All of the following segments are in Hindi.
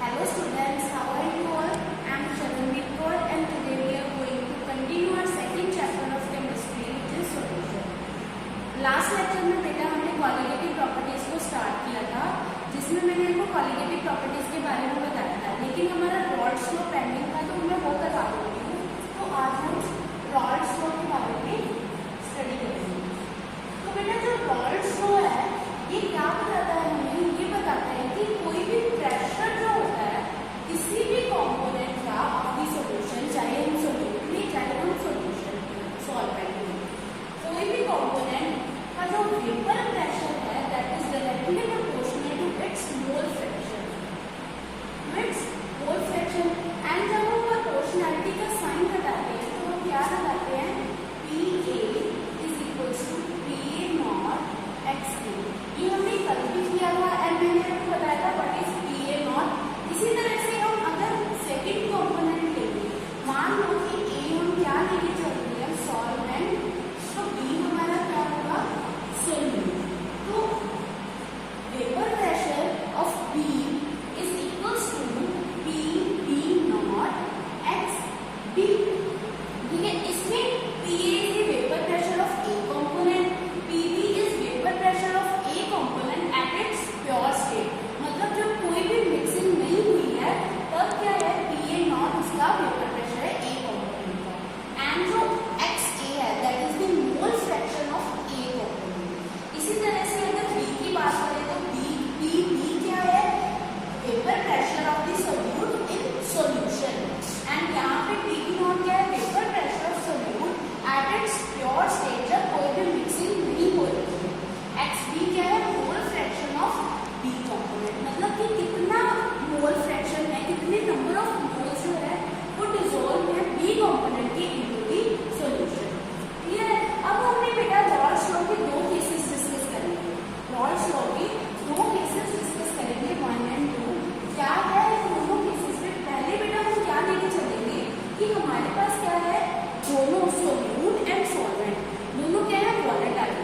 Hello students, how are you all? I am Shalini Kaur and today we are going to continue our second chapter of chemistry, which is solution. Last lecture में बेटा हमने qualitative properties को start किया था, जिसमें मैंने आपको qualitative properties के बारे में बताया था, लेकिन हमारा Raoult's law pending था तो मैं वो करवा दूँगी हूँ। तो आज हम Raoult's law के बारे में स्टडी करेंगे। तो बेटा जो Raoult's law है, ये क्या बताता है हमें? ये बताता है कि कोई भी प्रेशर जो होता है किसी भी कंपोनेंट का अपनी सॉल्यूशन, चाहे हम सॉल्यूट में चाहे हम सॉल्यूशन सॉल्वेंट में, कोई भी कंपोनेंट का जो वेपर प्रेशर है that is directly proportional to its mole fraction, and जब हम प्रोपोर्शनैलिटी का साइन बताते हैं तो हम क्या लगाते हैं? PA is equals to PA naught XA। ये हमने कल भी किया था एंड मैंने आपको बताया था व्हाट इज PA नॉट। इसी तरह से हम अगर सेकंड कंपोनेंट लेंगे, मान लो कि A हम क्या लेके चल रहे हैं? सॉल्वेंट, तो B हमारा क्या होगा? सोल्यूट। तो vapour pressure of B is equals to PB naught XB। ठीक है, इसमें PA is vapour pressure of A component, PB is vapour pressure of A component at its pure state. मतलब जब कोई भी मिक्सिंग नहीं हुई है तब क्या है? PA नॉट उसका वेपर प्रेशर है A कंपोनेंट का, एंड जो XA है that is the mole fraction of A component. इसी तरह से अगर B की बात करें तो B क्या है? Vapour pressure of the solute in solution, and यहाँ पे PB नॉट क्या है? Vapour pressure of solute eight its pure state, जब कोई भी मिक्सिंग नहीं हो रही है। XB क्या है? Mole fraction of B component, मतलब कि कितना मोल फ्रैक्शन है, कितने नंबर ऑफ मोल्स जो है वो डिसॉल्व है B कंपोनेंट के इनटू दी सॉल्यूशन। क्लियर है? अब हमने बेटा रॉल्स लॉ के दो केसेस डिस्कस करेंगे। रॉल्स लॉ के दो केसेस डिस्कस करेंगे, 1 and 2। क्या है दोनों केसेस में? पहले बेटा हम क्या लेके चलेंगे कि हमारे पास क्या है? दोनों सोल्यूट एंड सॉल्वेंट, दोनों क्या है? वॉलेटाइल।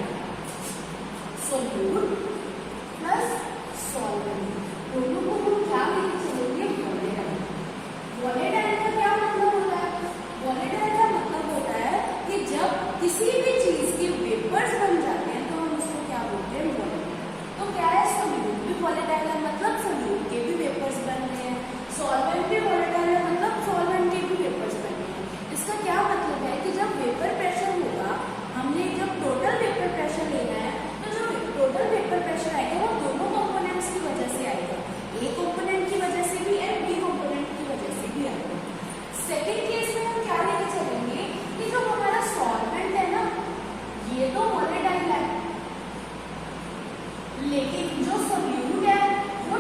सोल्यूट प्लस सॉल्वेंट, दोनों को हम क्या लेके चलेंगे? वॉलेटाइल। वॉलेटाइल का क्या मतलब होता है? वॉलेटाइल का मतलब होता है कि जब किसी भी चीज के वेपर्स बन जाते हैं तो हम उसको क्या बोलते हैं? वॉलेटाइल। तो क्या है? सोल्यूट भी वॉलेटाइल है, मतलब सोल्यूट के भी वेपर्स बन रहे हैं, सॉल्वेंट भी वॉलेटाइल है, मतलब सॉल्वेंट के भी वेपर्स बन रहे हैं। इसका क्या मतलब है कि जब वेपर प्रेशर होगा, हमने जब टोटल वेपर प्रेशर लेना है तो जो टोटल वेपर प्रेशर आएगा वो दोनों कंपोनेंट्स की वजह से आएगा, A कंपोनेंट की वजह से भी एंड B कंपोनेंट की वजह से भी आएगा। सेकंड केस में हम क्या लेके चलेंगे कि जो हमारा सॉल्वेंट है ना, ये तो वॉलेटाइल है, लेकिन जो सोल्यूट है वो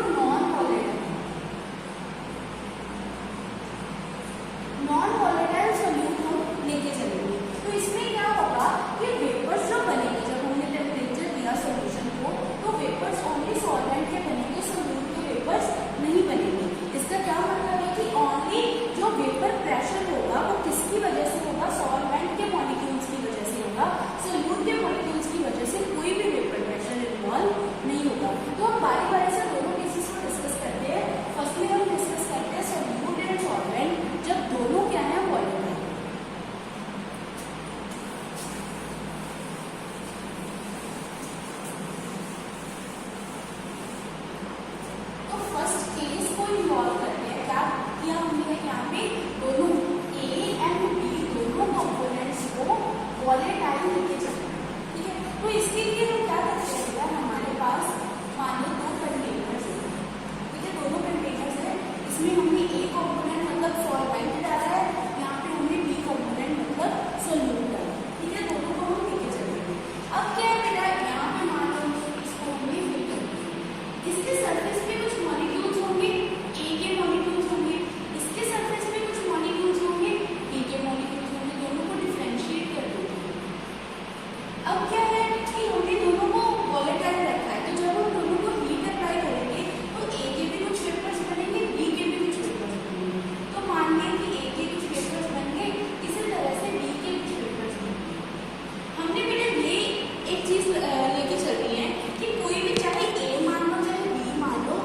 नॉन वॉलेटाइल सोल्यूट हम लेके चलेंगे। तो इसमें क्या होगा कि वेपर्स जो बनेंगे, जब हमने टेम्परेचर दिया सॉल्यूशन को तो वेपर्स ओनली सॉल्वेंट के बनेंगे, सोल्यूट के वेपर्स नहीं बनेंगे। इसका क्या मतलब है कि ओनली जो वेपर प्रेशर होगा वो किसकी वजह से होगा? सॉल्वेंट के मॉलिक्यूल्स की वजह से होगा, सोल्यूट के मॉलिक्यूल्स की वजह से कोई भी वेपर प्रेशर इन्वॉल्व नहीं होगा। तो हम बारी बारी से दोनों केसेस को डिस्कस करते हैं। फर्स्टली हम डिस्कस करते हैं सोल्यूट एंड सॉल्वेंट जब दोनों क्या है? वॉलेटाइल। तो फर्स्ट केस को इन्वॉल्व करते हैं। क्या किया हमने यहाँ पे? दोनों A एंड B दोनों कंपोनेंट्स को वॉलेटाइल लेके चलते हैं। ठीक है, तो इसके लिए हम क्या करते हैं? हमारे पास मान लो दो कंटेनर्स हैं। ठीक है, दोनों कंटेनर्स हैं, इसमें हमने A कंपोनेंट मतलब सॉल्वेंट डाला है, यहाँ पे हमने B कंपोनेंट मतलब सोल्यूट डाला। ठीक है, दोनों को हम लेके चलेंगे। अब क्या है बेटा? यहाँ पे मान लो इसको हमने फिल कर दिया, इसके सरफेस पे कुछ मॉलिक्यूल्स होंगे, A के मॉलिक्यूल्स होंगे, इसके सरफेस पे कुछ मॉलिक्यूल्स होंगे, B के मॉलिक्यूल्स होंगे, दोनों को डिफरेंशिएट कर देते हैं। अब क्या है कि हमने दोनों को वॉलेटाइल रखा है, तो जब हम दोनों को हीट अप्लाई करेंगे तो A के भी कुछ वेपर्स बनेंगे, B के भी कुछ वेपर्स बनेंगे। तो मान लें कि A के कुछ वेपर्स बन गए, इसी तरह से B के कुछ वेपर्स बन गए। हमने बेटा ये एक चीज लेके चल रही है कि कोई भी चाहे A मान लो चाहे B मान लो,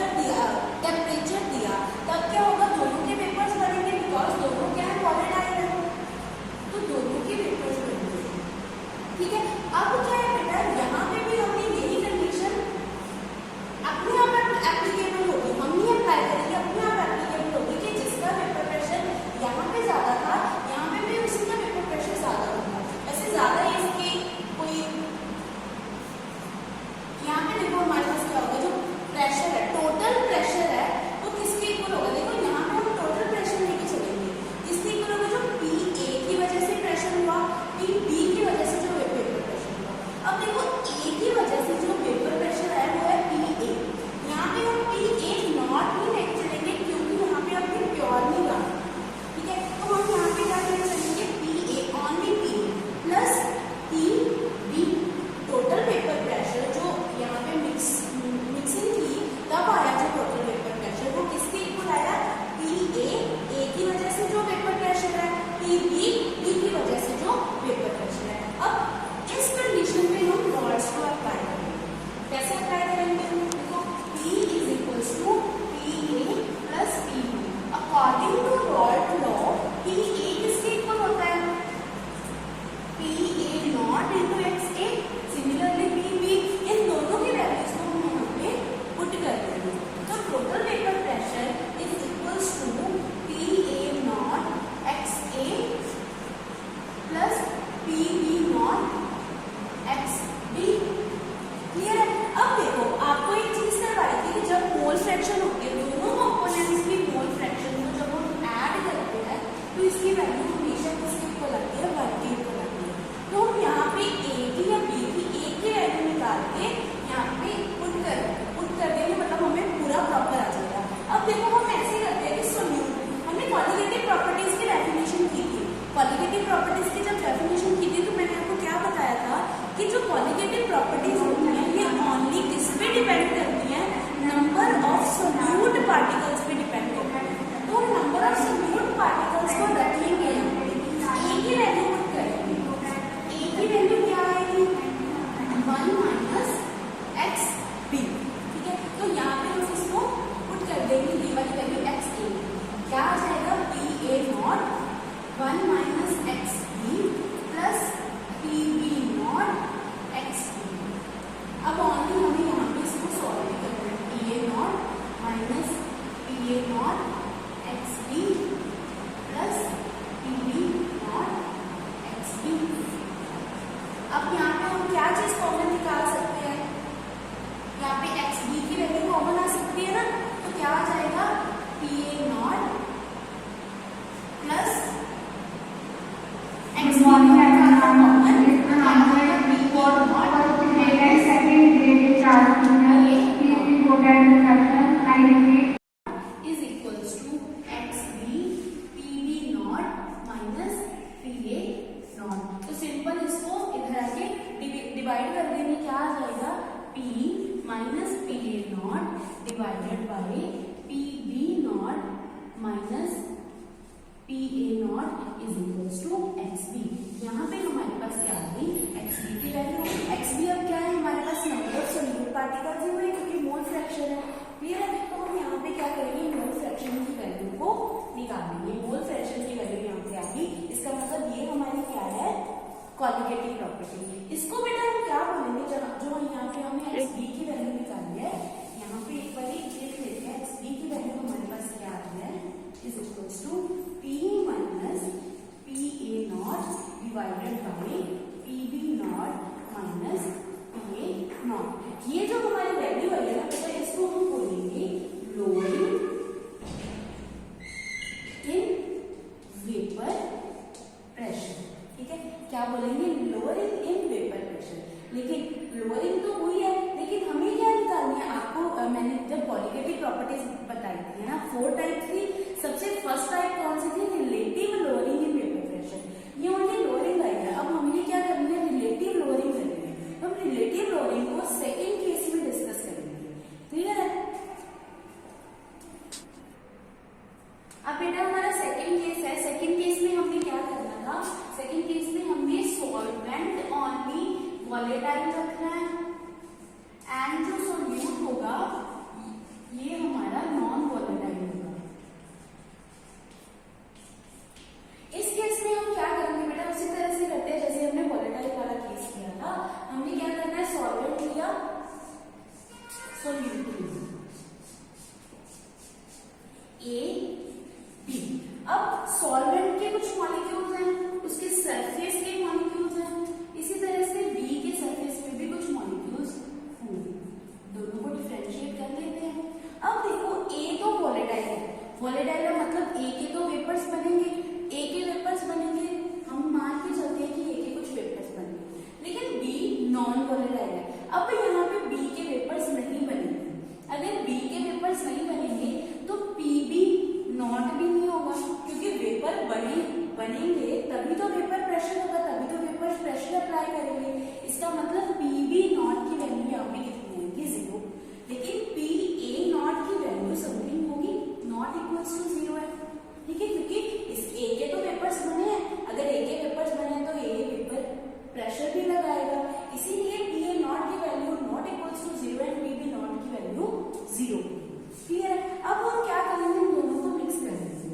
टेम्परेचर दिया, तब क्या होगा, दोनों के वेपर्स बनेंगे, बिकॉज दोनों क्या है, वॉलेटाइल है, तो दोनों के वेपर्स बनेंगे। ठीक है, अब क्या है बेटा, यहाँ पे भी हमने यही कंडीशन अपने आप एप्लीकेबल होगी, हम नहीं अप्लाई करेंगे, अपने आप एप्लीकेबल होगी कि जिसका वेपर प्रेशर यहाँ पे ज्यादा था, यहाँ पे भी उसी का वेपर प्रेशर ज्यादा होगा। वैसे ज्यादा इसकी कोई, यहाँ पे देखो हमारे पास क्या होगा, जो प्रेशर है, टोटल प्रेशर है, वो किसके इक्वल होगा, देखो यहाँ पे हम टोटल प्रेशर लेके चलेंगे, किसके इक्वल होगा, जो पी ए की वजह से प्रेशर हुआ, पी बी की वजह से जो वेपर प्रेशर हुआ। अब देखो ए की वजह से जो वेपर प्रेशर है वो है पी ए, यहाँ पे हम पी ए नॉट भी लेके चलेंगे, क्योंकि यहाँ पे अभी प्योर नहीं रहा। ठीक है, तो हम यहाँ पे क्या लेके चलेंगे, P A only P plus P B, total vapour pressure जो यहाँ पे मिक्सिंग की तब आया, जो टोटल वेपर प्रेशर वो किसके इक्वल आया, पी ए की वजह से जो वेपर प्रेशर है, पी बी की वजह से जो वेपर प्रेशर है। अब इस कंडीशन में हम लॉर्ड्स को अप्लाई करेंगे, कैसे अप्लाई करेंगे, देखो P is equals to P A plus P B, according to lord law P A किसके इक्वल होता है, P A not into X A, similarly P B, इन दोनों की वैल्यूज को हम यहाँ पे पुट कर देंगे, तो total vapour pressure is equals to P A naught X A plus P B naught X B. Clear है, अब देखो आपको एक चीज करवाई थी कि जब मोल फ्रैक्शन होती है, दोनों कंपोनेंट्स की मोल फ्रैक्शन को जब हम ऐड करते हैं तो इसकी वैल्यू हमेशा किसके इक्वल आती है, 1 के इक्वल आती है। तो हम यहाँ पे ए की या बी की एक की वैल्यू निकाल के यहाँ पे पुट कर देंगे, मतलब हमें पूरा प्रॉपर आ जाएगा। अब देखो हम ऐसे करते हैं कि सोल्यूट, हमने क्वालिटेटिव प्रॉपर्टीज की डेफिनेशन की थी, क्वालिटेटिव प्रॉपर्टीज की जब डेफिनेशन की थी तो मैंने आपको क्या बताया था कि जो क्वालिटेटिव प्रॉपर्टीज होती हैं ये ओनली किस पे डिपेंड करती हैं, नंबर ऑफ सोल्यूट पार्टिकल्स पे डिपेंड करती है। तो नंबर ऑफ सोल्यूट पार्टिकल्स को रखेंगे, ए की वैल्यू पुट करेंगे, ए की वैल्यू क्या आएगी, 1 माइनस एक्स बी। ठीक है, तो यहाँ पे हम इसको पुट कर देंगे, डी वाली वैल्यू एक्स ए, क्या आ जाएगा, P A naught 1 minus X B plus P B naught X B. अब ऑनली हमें यहाँ पे इसको सॉल्व करना है, P A naught minus P A naught X B plus P B naught X B. अब यहाँ पे हम क्या चीज कॉमन निकाल सकते हैं, यहाँ पे एक्स बी की वैल्यू कॉमन आ सकती है ना, तो क्या आ जाएगा, P A naught plus X B is equals to XB PB naught minus PA naught. तो सिंपल इसको इधर आके डिवाइड कर देंगे, क्या आ जाएगा, P minus PA naught divided by PB naught minus PA naught is equals to XB। यहाँ पे हमारे पास क्या आ गई, XB की वैल्यू, XB अब क्या है, हमारे पास नंबर ऑफ सोल्यूट पार्टिकल्स ही हुए, क्योंकि मोल फ्रैक्शन है। क्लियर है, तो हम यहाँ पे क्या करेंगे, मोल फ्रैक्शन की वैल्यू को निकालेंगे, मोल फ्रैक्शन की वैल्यू यहाँ पे आ गई, इसका मतलब ये हमारी क्या है, क्वालिटेटिव प्रॉपर्टी। इसको बेटा हम क्या बोलेंगे, जो यहाँ पे हमने XB की वैल्यू निकाली है, यहाँ पे एक बार लिख लेते हैं, XB की वैल्यू हमारे पास क्या आ रही है, is equals to P minus PA naught divided by PB naught minus PA naught. ये जो हमारी वैल्यू आई है ना बेटा, इसको हम बोलेंगे लोअरिंग इन वेपर प्रेशर। ठीक है, क्या बोलेंगे, लोअरिंग इन वेपर प्रेशर। लेकिन लोअरिंग तो हुई है, लेकिन हमें क्या निकालनी है, आपको मैंने जब क्वालिटेटिव प्रॉपर्टीज बताई थी ना, 4 टाइप थी, सबसे फर्स्ट टाइप कौन सी थी, relative lowering in vapour pressure, ये ओनली लोअरिंग आई है। अब हमें क्या करनी है, रिलेटिव लोअरिंग करनी है, तो हम रिलेटिव लोअरिंग को सेकेंड केस में डिस्कस करेंगे। क्लियर है, अब बेटा हमारा सेकेंड केस है, सेकेंड केस में हमने क्या करना था, सेकेंड केस में हमने सॉल्वेंट ओनली वॉलेटाइल रखना है, एंड जो सोल्यूट होगा ये सोल्यूट ए बी। अब सॉल्वेंट के कुछ मॉलिक्यूल्स हैं, उसके सरफेस के मॉलिक्यूल्स हैं, इसी तरह से बी के सरफेस पे भी कुछ मॉलिक्यूल्स होंगे। दोनों को डिफरेंशिएट कर लेते हैं। अब देखो ए तो वोलेटाइल है, वोलेटाइल का मतलब ए के तो वेपर्स बनेंगे, ए के वेपर्स बनेंगे, हम मान के चलते हैं कि ए के कुछ वेपर्स बनेंगे, लेकिन बी नॉन वोलेटाइल है। अब यहाँ पे बी के वेपर्स नहीं बनेंगे। अगर बी के वेपर्स नहीं बनेंगे तो पी भी नॉट भी नहीं होगा, क्योंकि वेपर बनेंगे तभी तो वेपर प्रेशर होगा, तभी तो वेपर प्रेशर अप्लाई करेंगे। इसका मतलब पी बी नॉट की वैल्यू यहाँ पे कितनी होगी, 0। लेकिन पी ए नॉट की वैल्यू समथिंग होगी नॉट इक्वल्स टू 0 है, ठीक है, क्योंकि इस ए के तो वेपर्स बने हैं। अगर ए के वेपर्स बने हैं तो ए वेपर प्रेशर भी लगाएगा, इसीलिए पी ए नॉट की value not equals to 0 and P B naught की वैल्यू 0। क्लियर है? अब हम क्या करेंगे, हम दोनों को मिक्स कर देंगे।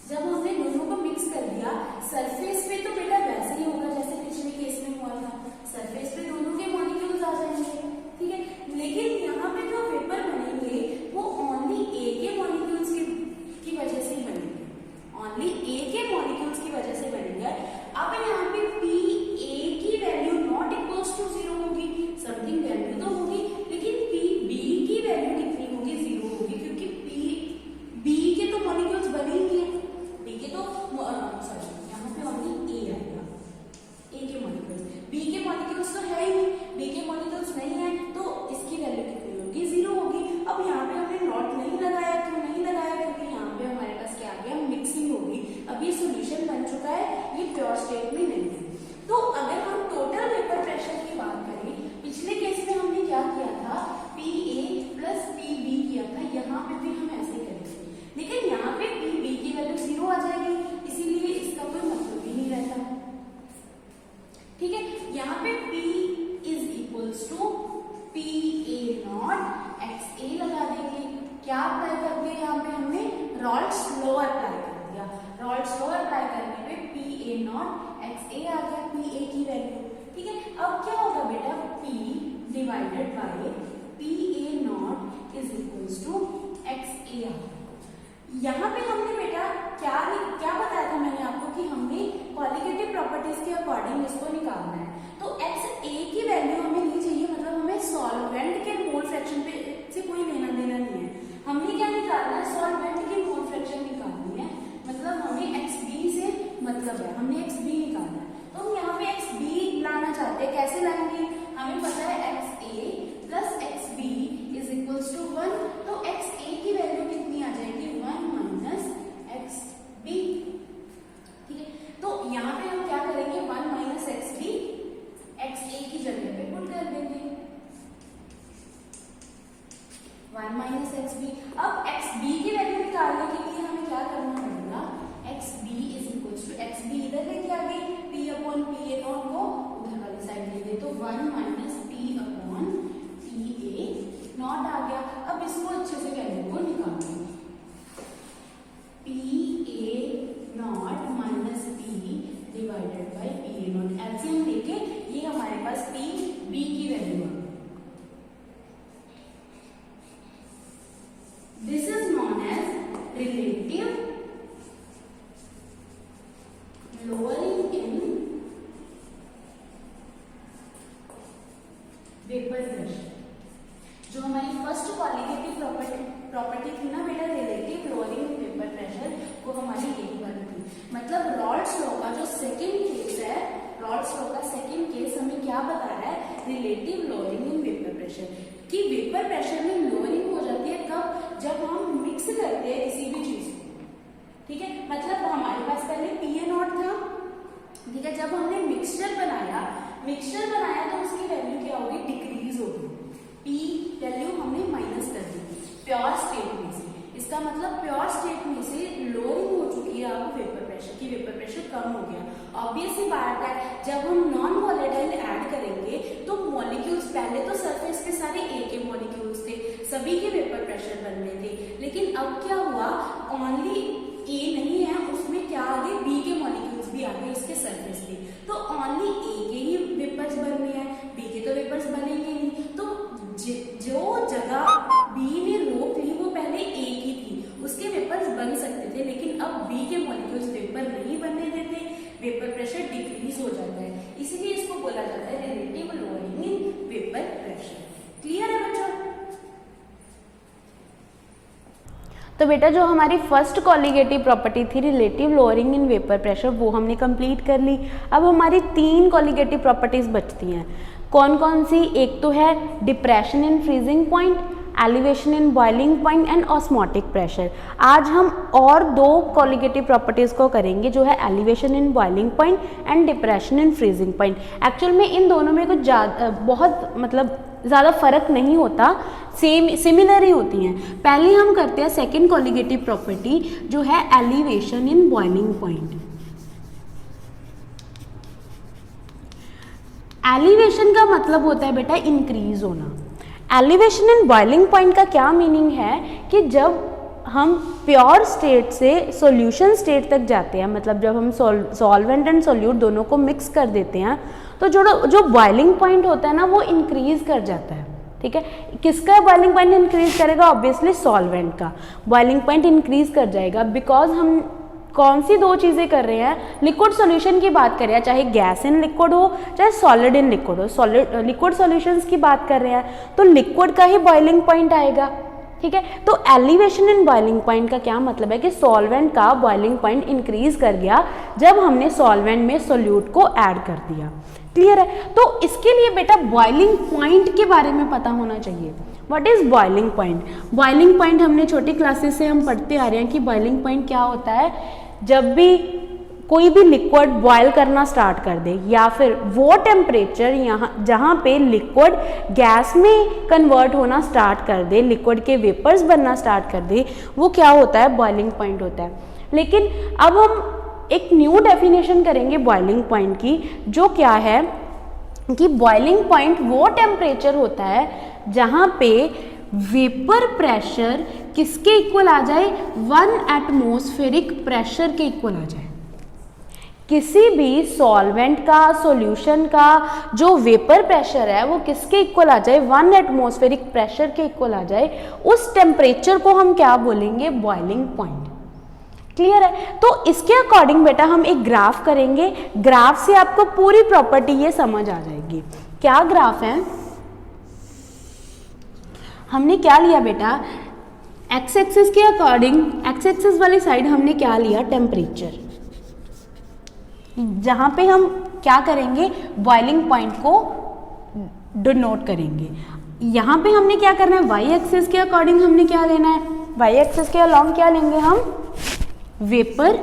जब हमने दोनों को मिक्स कर दिया, सरफेस पे तो बेटा वैसे ही होगा जैसे पिछले केस में हुआ था, सरफेस पे दोनों के मॉलिक्यूल्स आ जाएंगे, ठीक है। लेकिन यहाँ पे जो वेपर बनेंगे वो ओनली ए के मॉलिक्यूल्स की वजह से ही बनेंगे, ओनली ए के मॉलिक्यूल्स की वजह से बनेंगे। अब यहाँ पे पी ए की वैल्यू नॉट इक्वल्स टू 0 होगी, समथिंग वैल्यू तो होगी, लेकिन पी बी की वैल्यू कितनी होगी, 0 होगी, क्योंकि पी बी के तो मॉलिक्यूल्स बने ही हैं, बी के तो सॉरी यहाँ पे ओनली ए आएगा, ए के मॉलिक्यूल्स, बी के मॉलिक्यूल्स तो है ही नहीं, बी के मॉलिक्यूल्स नहीं है तो इसकी वैल्यू कितनी होगी, 0 होगी। अब यहाँ पे हमने नॉट नहीं लगाया, क्यों नहीं लगाया, क्योंकि यहाँ पे हमारे पास क्या आ गया, मिक्सिंग होगी। अब ये सोल्यूशन बन चुका है, ये प्योर स्टेट में नहीं है। तो अगर हम टोटल वेपर प्रेशर की बात करें, पिछले केस में हमने क्या किया था, P A plus P B किया था, यहाँ पे भी हम ऐसे करेंगे, लेकिन यहाँ पे पी बी की वैल्यू 0 आ जाएगी, इसीलिए इसका कोई मतलब ही नहीं रहता, ठीक है। यहाँ पे P is equals to P A naught X A लगा देंगे। क्या अप्लाई कर दिया, यहाँ पे हमने रॉल्स लॉ अप्लाई कर दिया, रॉल्स लॉ अप्लाई करने पे P A naught X A आ गया, पी ए की वैल्यू, ठीक है। अब क्या होगा बेटा, P divided by P A naught is equals to X A आ गया। यहाँ पे हमने बेटा क्या बताया था मैंने आपको कि हमने क्वालिटेटिव प्रॉपर्टीज के अकॉर्डिंग इसको निकालना है। तो एक्स ए की वैल्यू हमें नहीं चाहिए, मतलब हमें सॉल्वेंट के मोल फ्रैक्शन पे से कोई लेना देना नहीं है। हमने क्या निकालना है, सॉल्वेंट की मोल फ्रैक्शन निकालनी है, मतलब हमें एक्स बी से मतलब है, हमने एक्स बी निकालना है। तो हम यहाँ पे एक्स बी लाना चाहते हैं, कैसे लाएंगे, हमें पता है X A plus X B is equals to 1, तो एक्स ए की वैल्यू कितनी आ जाएगी, 1 माइनस एक्स बी, ठीक है। तो यहाँ पे हम क्या करेंगे, 1 minus X B X A की जगह पे पुट कर देंगे, 1 माइनस एक्स बी। अब एक्स बी की वैल्यू निकालने के लिए हमें क्या करना पड़ेगा, X B is equals to X B इधर लेके आ गई, P upon P A naught को उधर वाली साइड ले गए, तो 1 minus P upon P A naught आ गया। अब इसको अच्छे से वैल्यू को निकालेंगे, P A naught minus P divided by P A naught, LCM लेके ये हमारे पास पी बी की वैल्यू है। This is known as relative lowering in vapour pressure. जो हमारी फर्स्ट क्वालिटेटिव प्रॉपर्टी थी ना बेटा, relative lowering in vapour pressure, वो हमारी यही वाली थी। मतलब रॉल्स लॉ का जो सेकेंड केस है, रॉल्स लॉ का सेकेंड केस हमें क्या बता रहा है, relative lowering in vapour pressure, कि वेपर प्रेशर में लोअरिंग हो जाती है कब, जब हम मिक्स करते हैं किसी भी चीज को, ठीक है। मतलब हमारे पास पहले पी ए नॉट था, ठीक है, जब हमने मिक्सचर बनाया तो उसकी वैल्यू क्या होगी, डिक्रीज होगी, पी वैल्यू हमने माइनस कर दी प्योर स्टेट में से। इसका मतलब प्योर स्टेट में से लोअरिंग हो चुकी है अब वेपर प्रेशर की, वेपर प्रेशर कम हो गया। ऑब्वियस सी बात है, जब हम नॉन वॉलेटाइल ऐड करेंगे तो मॉलिक्यूल्स, पहले तो सरफेस पे सारे ए के मॉलिक्यूल्स थे, सभी के वेपर प्रेशर बनने थे, लेकिन अब क्या हुआ, ओनली ए नहीं है, उसमें क्या आ गए, बी के मॉलिक्यूल्स भी आ गए उसके सरफेस पे, तो ओनली ए के ही वेपर्स बनने हैं, बी के तो वेपर्स बनेंगे नहीं। तो जो तो बेटा जो हमारी फर्स्ट कॉलिगेटिव प्रॉपर्टी थी relative lowering in vapour pressure वो हमने कंप्लीट कर ली। अब हमारी 3 कॉलिगेटिव प्रॉपर्टीज बचती हैं। कौन कौन सी? एक तो है depression in freezing point, elevation in boiling point and osmotic pressure. आज हम और 2 कॉलिगेटिव प्रॉपर्टीज को करेंगे जो है elevation in boiling point and depression in freezing point. Actual में इन दोनों में कुछ बहुत मतलब ज़्यादा फर्क नहीं होता, सिमिलर ही होती हैं। पहले हम करते हैं सेकेंड कॉलिगेटिव प्रॉपर्टी जो है elevation in boiling point. Elevation का मतलब होता है बेटा इंक्रीज होना। एलिवेशन इन बॉइलिंग पॉइंट का क्या मीनिंग है कि जब हम प्योर स्टेट से सॉल्यूशन स्टेट तक जाते हैं, मतलब जब हम सॉल्वेंट एंड सॉल्यूट दोनों को मिक्स कर देते हैं तो जो बॉइलिंग पॉइंट होता है ना वो इंक्रीज कर जाता है। ठीक है, किसका बॉइलिंग पॉइंट इंक्रीज करेगा? ऑब्वियसली सॉल्वेंट का बॉइलिंग पॉइंट इंक्रीज कर जाएगा, बिकॉज हम कौन सी 2 चीज़ें कर रहे हैं? लिक्विड सॉल्यूशन की बात कर रहे हैं, चाहे गैस इन लिक्विड हो चाहे सॉलिड इन लिक्विड हो। सॉलिड लिक्विड सॉल्यूशंस की बात कर रहे हैं तो लिक्विड का ही बॉइलिंग पॉइंट आएगा। ठीक है, तो एलिवेशन इन बॉइलिंग पॉइंट का क्या मतलब है कि सॉल्वेंट का बॉइलिंग पॉइंट इंक्रीज कर गया जब हमने सॉल्वेंट में सोल्यूट को ऐड कर दिया। क्लियर है? तो इसके लिए बेटा बॉइलिंग पॉइंट के बारे में पता होना चाहिए। What is boiling point? Boiling point हमने छोटी क्लासेस से हम पढ़ते आ रहे हैं कि बॉइलिंग पॉइंट क्या होता है। जब भी कोई भी लिक्विड बॉयल करना स्टार्ट कर दे या फिर वो टेम्परेचर यहाँ जहाँ पे लिक्विड गैस में कन्वर्ट होना स्टार्ट कर दे, लिक्विड के वेपर्स बनना स्टार्ट कर दे, वो क्या होता है? बॉइलिंग पॉइंट होता है। लेकिन अब हम एक न्यू डेफिनेशन करेंगे बॉइलिंग पॉइंट की, जो क्या है कि बॉइलिंग पॉइंट वो टेम्परेचर होता है जहाँ पे वेपर प्रेशर किसके इक्वल आ जाए? 1 एटमॉस्फेरिक प्रेशर के इक्वल आ जाए। किसी भी सॉल्वेंट का, सॉल्यूशन का जो वेपर प्रेशर है वो किसके इक्वल आ जाए? 1 एटमॉस्फेरिक प्रेशर के इक्वल आ जाए। उस टेम्परेचर को हम क्या बोलेंगे? Boiling point. क्लियर है? तो इसके अकॉर्डिंग बेटा हम एक ग्राफ करेंगे। ग्राफ से आपको पूरी प्रॉपर्टी ये समझ आ जाएगी। क्या ग्राफ है? हमने क्या लिया बेटा? एक्स एक्सिस के अकॉर्डिंग, एक्स एक्सिस वाली साइड हमने क्या लिया? टेम्परेचर। जहां पे हम क्या करेंगे? बॉइलिंग पॉइंट को डिनोट करेंगे। यहां पे हमने क्या करना है? वाई एक्सिस के अकॉर्डिंग हमने क्या लेना है? वाई एक्सिस के अलॉन्ग क्या लेंगे हम? Vapour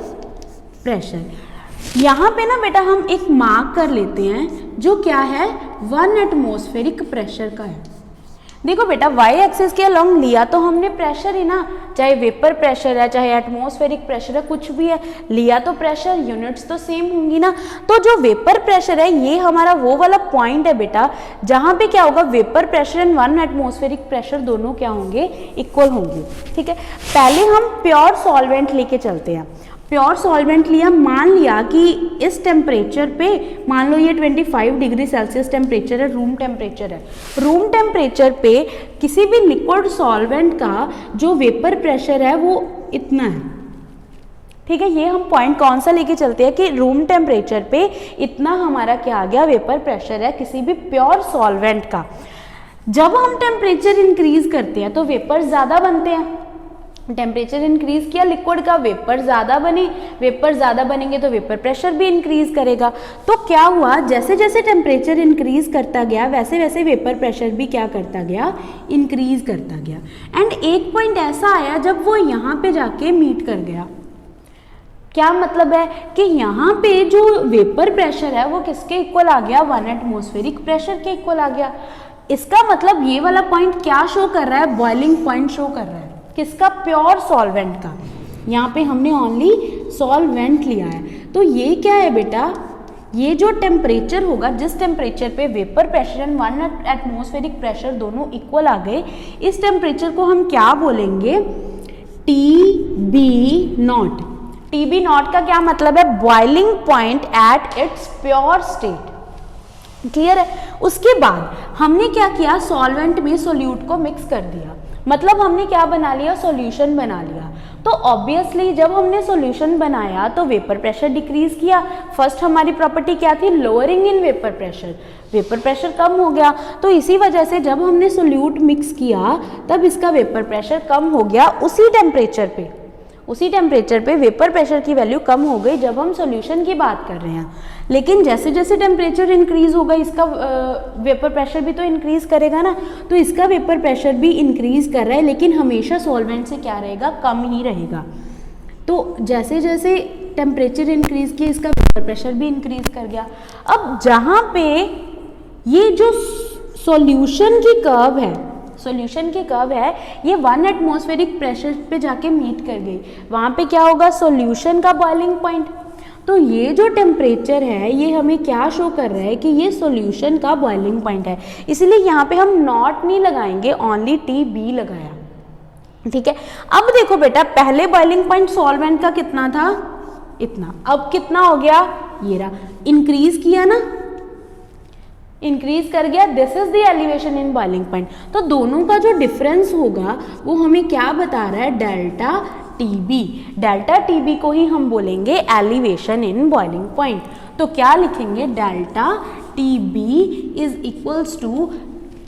pressure. यहाँ पे ना बेटा हम एक मार्क कर लेते हैं जो क्या है? 1 एटमॉस्फेरिक प्रेशर का है। देखो बेटा वाई एक्सिस के अलॉन्ग लिया तो हमने प्रेशर ही ना, चाहे वेपर प्रेशर है चाहे एटमॉस्फेरिक प्रेशर है, कुछ भी है, लिया तो प्रेशर, यूनिट्स तो सेम होंगी ना। तो जो वेपर प्रेशर है ये हमारा वो वाला पॉइंट है बेटा जहाँ पे क्या होगा? Vapour pressure and 1 atmospheric pressure दोनों क्या होंगे? इक्वल होंगे। ठीक है, पहले हम प्योर सॉल्वेंट लेके चलते हैं। प्योर सॉल्वेंट लिया, मान लिया कि इस टेम्परेचर पे, मान लो ये 25 डिग्री सेल्सियस टेम्परेचर है, रूम टेम्परेचर है। रूम टेम्परेचर पे किसी भी लिक्विड सॉल्वेंट का जो वेपर प्रेशर है वो इतना है। ठीक है, ये हम पॉइंट कौन सा लेके चलते हैं कि रूम टेम्परेचर पे इतना हमारा क्या आ गया? वेपर प्रेशर है किसी भी प्योर सॉल्वेंट का। जब हम टेम्परेचर इंक्रीज करते हैं तो वेपर ज़्यादा बनते हैं। टेम्परेचर इंक्रीज किया लिक्विड का, वेपर ज़्यादा बने, वेपर ज़्यादा बनेंगे तो वेपर प्रेशर भी इंक्रीज करेगा। तो क्या हुआ? जैसे जैसे टेम्परेचर इंक्रीज करता गया वैसे वैसे वेपर प्रेशर भी क्या करता गया? इंक्रीज करता गया। एंड एक पॉइंट ऐसा आया जब वो यहाँ पे जाके मीट कर गया। क्या मतलब है कि यहाँ पे जो वेपर प्रेशर है वो किसके इक्वल आ गया? 1 एटमॉस्फेरिक प्रेशर के इक्वल आ गया। इसका मतलब ये वाला पॉइंट क्या शो कर रहा है? बॉइलिंग पॉइंट शो कर रहा है। किसका? प्योर सॉल्वेंट का। यहाँ पे हमने ओनली सॉल्वेंट लिया है। तो ये क्या है बेटा? ये जो टेम्परेचर होगा, जिस टेम्परेचर पे vapour pressure and 1 atmospheric pressure दोनों इक्वल आ गए, इस टेम्परेचर को हम क्या बोलेंगे? TB0। TB0 का क्या मतलब है? Boiling point eight its pure state. Clear है? उसके बाद हमने क्या किया? सॉल्वेंट में सोल्यूट को मिक्स कर दिया। मतलब हमने क्या बना लिया? सॉल्यूशन बना लिया। तो ऑब्वियसली जब हमने सॉल्यूशन बनाया तो वेपर प्रेशर डिक्रीज किया। फर्स्ट हमारी प्रॉपर्टी क्या थी, lowering in vapour pressure, vapour pressure कम हो गया। तो इसी वजह से जब हमने सोल्यूट मिक्स किया तब इसका वेपर प्रेशर कम हो गया। उसी टेम्परेचर पे वेपर प्रेशर की वैल्यू कम हो गई जब हम सॉल्यूशन की बात कर रहे हैं। लेकिन जैसे जैसे टेम्परेचर इंक्रीज होगा इसका वेपर प्रेशर भी तो इंक्रीज करेगा ना, तो इसका वेपर प्रेशर भी इंक्रीज कर रहा है, लेकिन हमेशा सॉल्वेंट से क्या रहेगा, कम ही रहेगा। तो जैसे जैसे टेम्परेचर इंक्रीज किया इसका वेपर प्रेशर भी इंक्रीज कर गया। अब जहाँ पे ये जो सॉल्यूशन की कर्व है, ये 1 एटमॉस्फेरिक प्रेशर पे जाके मीट कर गई, वहाँ पे क्या होगा, सॉल्यूशन का बॉइलिंग पॉइंट। तो ये जो टेम्परेचर है ये हमें क्या शो कर रहा है कि ये सॉल्यूशन का बॉइलिंग पॉइंट है, इसलिए यहाँ पे हम नॉट नहीं लगाएंगे, ओनली TB लगाया। ठीक है, अब देखो बेटा, पहले बॉइलिंग पॉइंट सॉल्वेंट का कितना था, इतना, अब कितना हो गया, ये रहा, इंक्रीज किया ना, इंक्रीज कर गया। This is the elevation in boiling point. तो दोनों का जो डिफरेंस होगा वो हमें क्या बता रहा है, डेल्टा TB। डेल्टा TB को ही हम बोलेंगे एलिवेशन इन बॉइलिंग पॉइंट। तो क्या लिखेंगे, delta TB is equals to,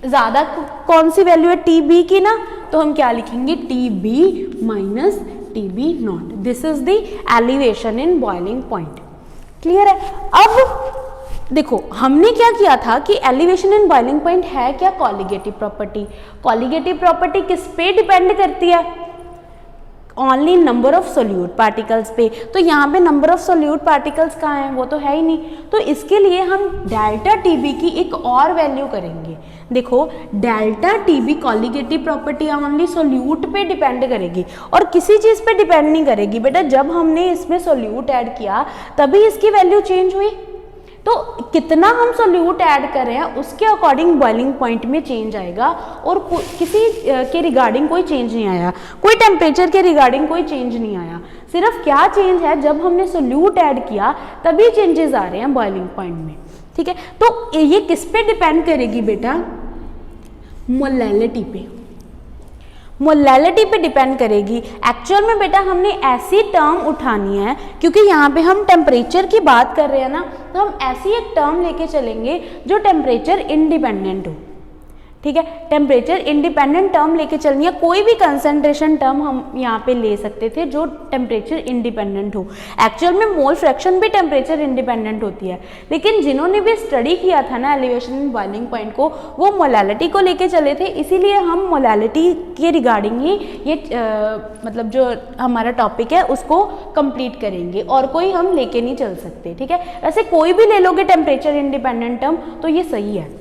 ज़्यादा कौन सी वैल्यू है TB की ना, तो हम क्या लिखेंगे, TB minus TB not. This is the elevation in boiling point. Clear है। अब देखो हमने क्या किया था कि एलिवेशन इन बॉइलिंग पॉइंट है क्या, कॉलिगेटिव प्रॉपर्टी। कॉलिगेटिव प्रॉपर्टी किस पे डिपेंड करती है, only number of solute particles पे। तो यहाँ पे नंबर ऑफ सोल्यूट पार्टिकल्स कहाँ हैं, वो तो है ही नहीं। तो इसके लिए हम डेल्टा TB की एक और वैल्यू करेंगे। देखो delta TB colligative property only solute पे डिपेंड करेगी और किसी चीज़ पे डिपेंड नहीं करेगी बेटा। जब हमने इसमें सोल्यूट ऐड किया तभी इसकी वैल्यू चेंज हुई। तो कितना हम सोल्यूट ऐड कर रहे हैं उसके अकॉर्डिंग बॉइलिंग पॉइंट में चेंज आएगा, और किसी के रिगार्डिंग कोई चेंज नहीं आया, कोई टेम्परेचर के रिगार्डिंग कोई चेंज नहीं आया। सिर्फ क्या चेंज है, जब हमने सोल्यूट ऐड किया तभी चेंजेस आ रहे हैं बॉइलिंग पॉइंट में। ठीक है, तो ये किस पे डिपेंड करेगी बेटा, मोलैलिटी पे। मोलैलिटी पे डिपेंड करेगी। एक्चुअल में बेटा हमने ऐसी टर्म उठानी है, क्योंकि यहाँ पे हम टेम्परेचर की बात कर रहे हैं ना, तो हम ऐसी एक टर्म लेके चलेंगे जो टेम्परेचर इंडिपेंडेंट हो। ठीक है, टेम्परेचर इंडिपेंडेंट टर्म लेके चलनी है। कोई भी कंसंट्रेशन टर्म हम यहाँ पे ले सकते थे जो टेम्परेचर इंडिपेंडेंट हो। एक्चुअल में मोल फ्रैक्शन भी टेम्परेचर इंडिपेंडेंट होती है, लेकिन जिन्होंने भी स्टडी किया था ना एलिवेशन इन बॉइलिंग पॉइंट को, वो मोलैलिटी को लेके चले थे। इसीलिए हम मोलैलिटी के रिगार्डिंग ही ये मतलब जो हमारा टॉपिक है उसको कंप्लीट करेंगे, और कोई हम लेके नहीं चल सकते। ठीक है, वैसे कोई भी ले लोगे टेम्परेचर इंडिपेंडेंट टर्म तो ये सही है।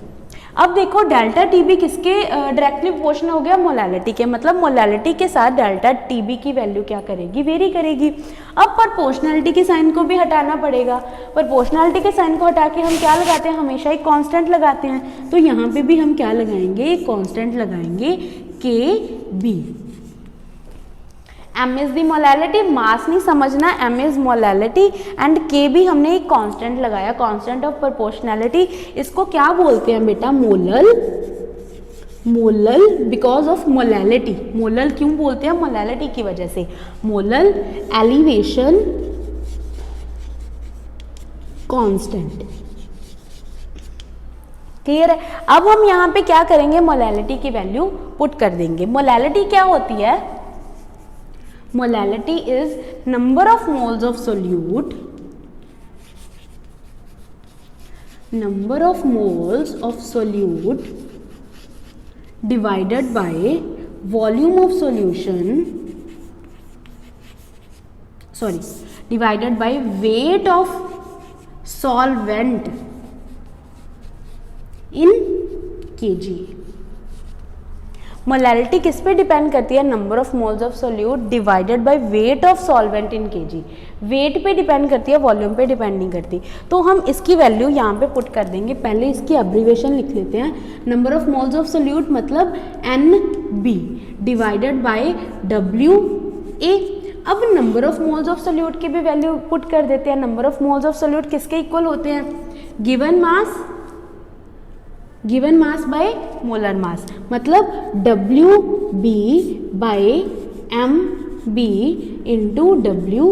अब देखो डेल्टा TB किसके डायरेक्टली प्रोपोर्शनल हो गया, मोलैलिटी के। मतलब मोलैलिटी के साथ डेल्टा TB की वैल्यू क्या करेगी, वेरी करेगी। अब प्रोपोर्शनैलिटी के साइन को भी हटाना पड़ेगा। प्रोपोर्शनैलिटी के साइन को हटा के हम क्या लगाते हैं, हमेशा एक कांस्टेंट लगाते हैं। तो यहाँ पे भी हम क्या लगाएंगे, एक कांस्टेंट लगाएंगे KB। M is the molality, mass नहीं समझना, M is molality and K भी हमने एक कांस्टेंट लगाया, कांस्टेंट ऑफ प्रोपोर्शनैलिटी। इसको क्या बोलते हैं बेटा, molal because of molality. Molal क्यों बोलते हैं, मोलैलिटी की वजह से। Molal elevation constant. क्लियर है। अब हम यहाँ पे क्या करेंगे, मोलैलिटी की वैल्यू पुट कर देंगे। मोलैलिटी क्या होती है, molality is number of moles of solute, number of moles of solute divided by volume of solution, sorry, divided by weight of solvent in kg। Molality किस पे डिपेंड करती है, number of moles of solute divided by weight of solvent in KG. Weight पे डिपेंड करती है, वॉल्यूम पे डिपेंड नहीं करती। तो हम इसकी वैल्यू यहाँ पे पुट कर देंगे। पहले इसकी एब्रीविएशन लिख लेते हैं। Number of moles of solute मतलब NB डिवाइडेड बाय WA। अब number of moles of solute की भी वैल्यू पुट कर देते हैं। Number of moles of solute किसके इक्वल होते हैं, given mass by molar mass, मतलब WB by B into W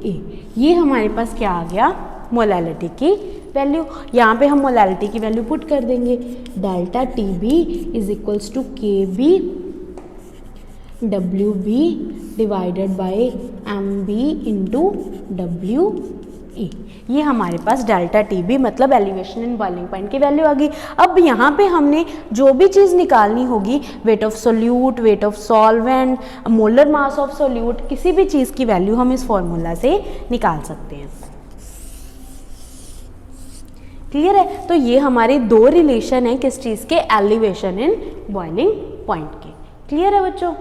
A. ये हमारे पास क्या आ गया, मोलैलिटी की वैल्यू। यहाँ पे हम मोलैलिटी की वैल्यू पुट कर देंगे, delta T B is equals to K B W B divided by M B into W A. ये हमारे पास डेल्टा टी बी मतलब एलिवेशन इन बॉइलिंग पॉइंट की वैल्यू आ गई। अब यहाँ पे हमने जो भी चीज़ निकालनी होगी, weight of solute, wait of solvent, molar mass of solute, किसी भी चीज़ की वैल्यू हम इस फॉर्मूला से निकाल सकते हैं। क्लियर है? तो ये हमारे दो रिलेशन है किस चीज़ के, एलिवेशन इन बॉइलिंग पॉइंट के। क्लियर है बच्चों?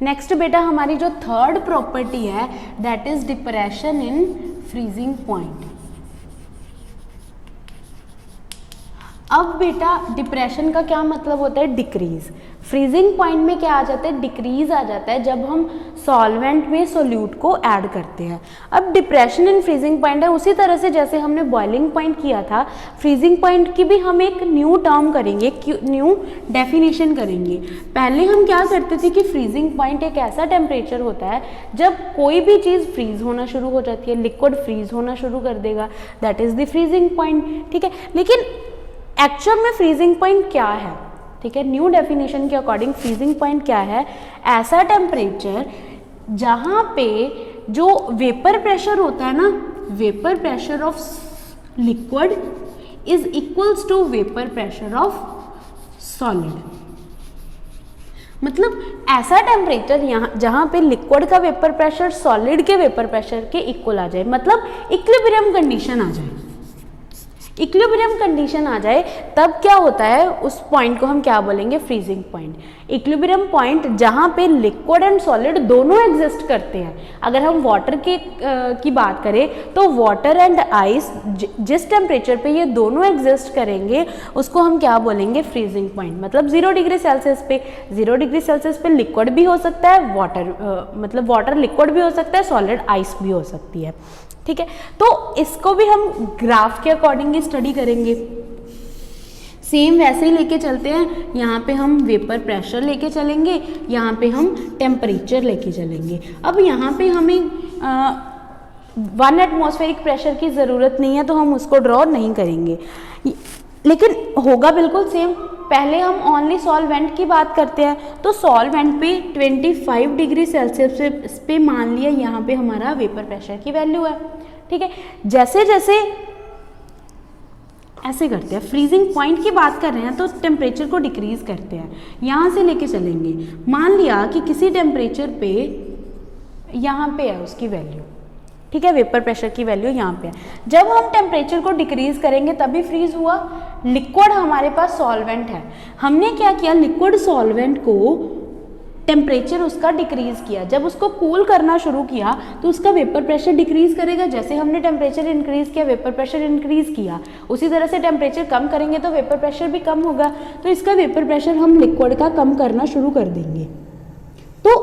नेक्स्ट बेटा हमारी जो थर्ड प्रॉपर्टी है that is depression in freezing point. अब बेटा डिप्रेशन का क्या मतलब होता है, डिक्रीज। फ्रीजिंग पॉइंट में क्या आ जाता है, डिक्रीज आ जाता है जब हम सॉल्वेंट में सोल्यूट को ऐड करते हैं। अब डिप्रेशन इन फ्रीजिंग पॉइंट है उसी तरह से जैसे हमने बॉइलिंग पॉइंट किया था, फ्रीजिंग पॉइंट की भी हम एक न्यू टर्म करेंगे, न्यू डेफिनेशन करेंगे। पहले हम क्या करते थे कि फ्रीजिंग पॉइंट एक ऐसा टेम्परेचर होता है जब कोई भी चीज़ फ्रीज होना शुरू हो जाती है, लिक्विड फ्रीज होना शुरू कर देगा, that is the freezing point. ठीक है, लेकिन एक्चुअल में फ्रीजिंग पॉइंट क्या है, ठीक है, न्यू डेफिनेशन के अकॉर्डिंग फ्रीजिंग पॉइंट क्या है, ऐसा टेम्परेचर जहाँ पे जो वेपर प्रेशर होता है ना, vapour pressure of liquid is equals to vapour pressure of solid. मतलब ऐसा टेम्परेचर यहाँ जहाँ पे लिक्विड का वेपर प्रेशर सॉलिड के वेपर प्रेशर के इक्वल आ जाए, मतलब इक्विलिब्रियम कंडीशन आ जाए। इक्विलिब्रियम कंडीशन आ जाए तब क्या होता है, उस पॉइंट को हम क्या बोलेंगे, फ्रीजिंग पॉइंट। इक्विलिब्रियम पॉइंट जहाँ पे लिक्विड एंड सॉलिड दोनों एग्जिस्ट करते हैं। अगर हम वाटर के की बात करें तो वाटर एंड आइस जिस टेम्परेचर पे ये दोनों एग्जिस्ट करेंगे उसको हम क्या बोलेंगे, फ्रीजिंग पॉइंट। मतलब 0 डिग्री सेल्सियस पे, 0 डिग्री सेल्सियस पे लिक्विड भी हो सकता है, वाटर मतलब वाटर लिक्विड भी हो सकता है, सॉलिड आइस भी हो सकती है। ठीक है, तो इसको भी हम ग्राफ के अकॉर्डिंग ही स्टडी करेंगे। सेम वैसे ही लेके चलते हैं, यहाँ पे हम वेपर प्रेशर लेके चलेंगे, यहाँ पे हम टेम्परेचर लेके चलेंगे। अब यहाँ पे हमें 1 एटमॉस्फेरिक प्रेशर की ज़रूरत नहीं है तो हम उसको ड्रॉ नहीं करेंगे, लेकिन होगा बिल्कुल सेम। पहले हम ओनली सॉल्वेंट की बात करते हैं, तो सॉल्वेंट पे 25 डिग्री सेल्सियस पे मान लिया यहाँ पे हमारा वेपर प्रेशर की वैल्यू है। ठीक है, जैसे जैसे ऐसे करते हैं, फ्रीजिंग पॉइंट की बात कर रहे हैं तो टेम्परेचर को डिक्रीज करते हैं, यहाँ से लेके चलेंगे। मान लिया कि किसी टेम्परेचर पे यहाँ पे है उसकी वैल्यू, ठीक है, वेपर प्रेशर की वैल्यू यहाँ पे है। जब हम टेम्परेचर को डिक्रीज करेंगे तभी फ्रीज हुआ। लिक्विड हमारे पास सॉल्वेंट है, हमने क्या किया, लिक्विड सॉल्वेंट को टेम्परेचर उसका डिक्रीज किया। जब उसको कूल करना शुरू किया तो उसका वेपर प्रेशर डिक्रीज करेगा। जैसे हमने टेम्परेचर इंक्रीज किया, वेपर प्रेशर इंक्रीज किया, उसी तरह से टेम्परेचर कम करेंगे तो वेपर प्रेशर भी कम होगा। तो इसका वेपर प्रेशर हम लिक्विड का कम करना शुरू कर देंगे। तो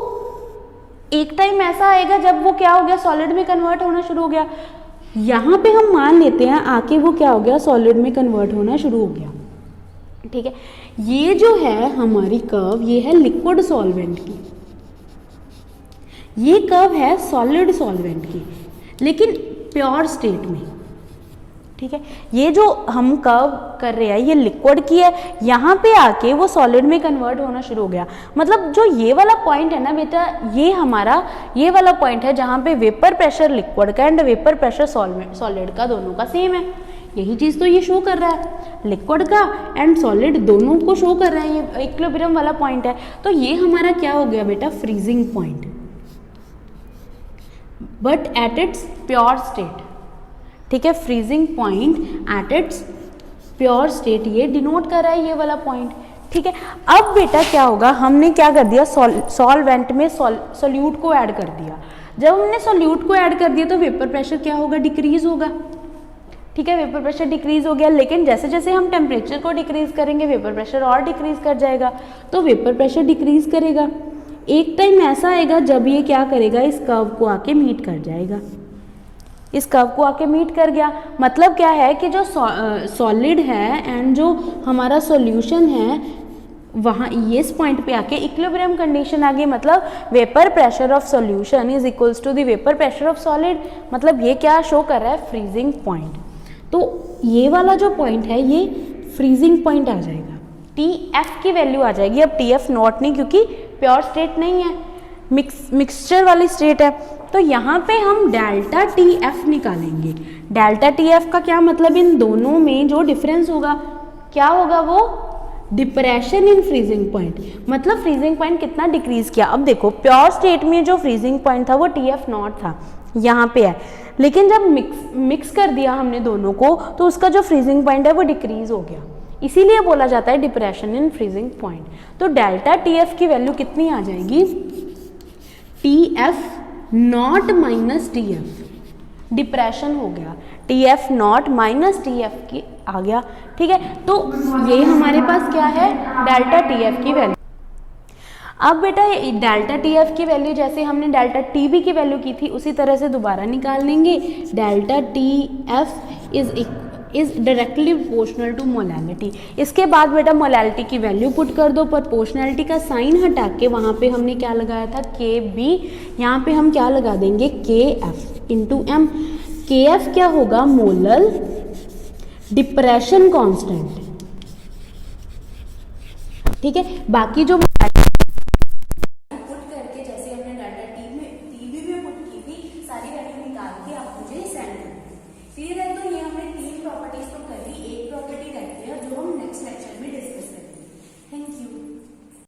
एक टाइम ऐसा आएगा जब वो क्या हो गया, सॉलिड में कन्वर्ट होना शुरू हो गया। यहाँ पे हम मान लेते हैं आके वो क्या हो गया, सॉलिड में कन्वर्ट होना शुरू हो गया। ठीक है, ये जो है हमारी कर्व, ये है लिक्विड सॉल्वेंट की, ये कर्व है सॉलिड सॉल्वेंट की, लेकिन प्योर स्टेट में। ठीक है, ये जो हम कर्व कर रहे हैं ये लिक्विड की है, यहाँ पे आके वो सॉलिड में कन्वर्ट होना शुरू हो गया। मतलब जो ये वाला पॉइंट है ना बेटा, ये हमारा ये वाला पॉइंट है जहाँ पे वेपर प्रेशर लिक्विड का एंड वेपर प्रेशर सॉलिड का दोनों का सेम है। यही चीज़ तो ये शो कर रहा है, लिक्विड का एंड सॉलिड दोनों को शो कर रहा है, ये इक्विलिब्रियम वाला पॉइंट है। तो ये हमारा क्या हो गया बेटा, freezing point, but at its pure state. ठीक है, freezing point eight its pure state ये डिनोट कर रहा है ये वाला पॉइंट। ठीक है, अब बेटा क्या होगा, हमने क्या कर दिया, सॉल्वेंट में सोल्यूट को ऐड कर दिया। जब हमने सोल्यूट को ऐड कर दिया तो वेपर प्रेशर क्या होगा, डिक्रीज होगा। ठीक है, वेपर प्रेशर डिक्रीज हो गया, लेकिन जैसे जैसे हम टेम्परेचर को डिक्रीज करेंगे वेपर प्रेशर और डिक्रीज कर जाएगा, तो वेपर प्रेशर डिक्रीज करेगा। एक टाइम ऐसा आएगा जब ये क्या करेगा, इस कर्व को आके मीट कर जाएगा। इस कर्व को आके मीट कर गया, मतलब क्या है कि जो सॉलिड है एंड जो हमारा सॉल्यूशन है वहाँ ये इस पॉइंट पे आके इक्विलिब्रियम कंडीशन आ गई, मतलब vapour pressure of solution is equals to the vapour pressure of solid, मतलब ये क्या शो कर रहा है, फ्रीजिंग पॉइंट। तो ये वाला जो पॉइंट है ये फ्रीजिंग पॉइंट आ जाएगा, TF की वैल्यू आ जाएगी। अब TF नॉट नहीं, क्योंकि प्योर स्टेट नहीं है, मिक्सचर वाली स्टेट है, तो यहाँ पे हम डेल्टा TF निकालेंगे। डेल्टा TF का क्या मतलब, इन दोनों में जो डिफरेंस होगा क्या होगा, वो डिप्रेशन इन फ्रीजिंग पॉइंट, मतलब फ्रीजिंग पॉइंट कितना डिक्रीज किया। अब देखो प्योर स्टेट में जो फ्रीजिंग पॉइंट था वो TF नॉट था, यहाँ पे है, लेकिन जब मिक्स कर दिया हमने दोनों को तो उसका जो फ्रीजिंग पॉइंट है वो डिक्रीज हो गया, इसीलिए बोला जाता है डिप्रेशन इन फ्रीजिंग पॉइंट। तो डेल्टा TF की वैल्यू कितनी आ जाएगी, TF not minus TF, depression हो गया, TF नॉट माइनस TF की आ गया, ठीक है। तो ये हमारे पास क्या है, डेल्टा TF की वैल्यू। अब बेटा डेल्टा TF की वैल्यू जैसे हमने डेल्टा TB की वैल्यू की थी उसी तरह से दोबारा निकाल लेंगे। Delta TF is directly proportional to molality. इसके बाद बेटा मोलैलिटी की वैल्यू पुट कर दो, प्रोपोर्शनैलिटी का साइन हटा के वहाँ पे हमने क्या लगाया था, KB, यहाँ पे हम क्या लगा देंगे, KF इंटू M। KF क्या होगा, मोलल डिप्रेशन कांस्टेंट, ठीक है। बाकी जो